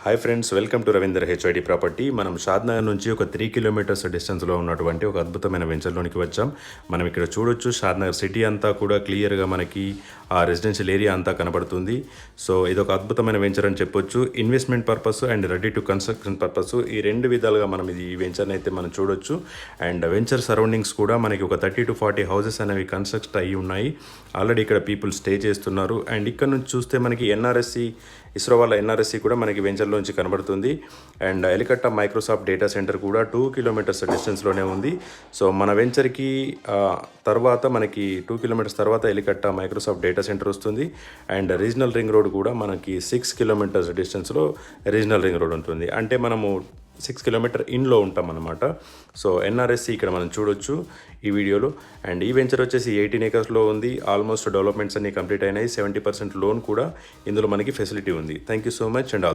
Hi friends, welcome to Ravinder HID property. మనం షాద్నగర్ నుంచి ఒక 3 కిలోమీటర్స్ డిస్టెన్స్లో ఉన్నటువంటి ఒక అద్భుతమైన వెంచర్లోనికి వచ్చాం. మనం ఇక్కడ చూడొచ్చు, షాద్నగర్ సిటీ అంతా కూడా క్లియర్గా మనకి ఆ రెసిడెన్షియల్ ఏరియా అంతా కనబడుతుంది. సో ఇదొక అద్భుతమైన వెంచర్ అని చెప్పొచ్చు. Investment purpose and ready to construction purpose, ఈ రెండు విధాలుగా మనం ఈ వెంచర్ని అయితే మనం చూడొచ్చు. అండ్ వెంచర్ సరౌండింగ్స్ కూడా మనకి ఒక 30 to 40 హౌసెస్ అనేవి కన్స్ట్రక్ట్ అయ్యి ఉన్నాయి. ఆల్రెడీ ఇక్కడ పీపుల్ స్టే చేస్తున్నారు. అండ్ ఇక్కడ నుంచి చూస్తే మనకి ఇస్రో వాళ్ళ ఎన్ఆర్ఎస్సి కూడా మనకి వెంచర్లోంచి కనబడుతుంది. And Elikatta Microsoft data centre కూడా 2 కిలోమీటర్స్ డిస్టెన్స్లోనే ఉంది. సో మన వెంచర్కి తర్వాత మనకి 2 కిలోమీటర్స్ తర్వాత ఎలికట్ట మైక్రోసాఫ్ట్ డేటా సెంటర్ వస్తుంది. అండ్ రీజనల్ రింగ్ రోడ్ కూడా మనకి 6 కిలోమీటర్స్ డిస్టెన్స్లో రీజనల్ రింగ్ రోడ్ ఉంటుంది. అంటే మనము 6 కిలోమీటర్ ఇన్లో ఉంటాం అనమాట. సో ఎన్ఆర్ఎస్సి ఇక్కడ మనం చూడొచ్చు ఈ వీడియోలో. అండ్ ఈ వెంచర్ వచ్చేసి 18 ఏకర్స్లో ఉంది. ఆల్మోస్ట్ డెవలప్మెంట్స్ అన్ని కంప్లీట్ అయినాయి. 70% లోన్ కూడా ఇందులో మనకి ఫెసిలిటీ ఉంది. Thank you so much. And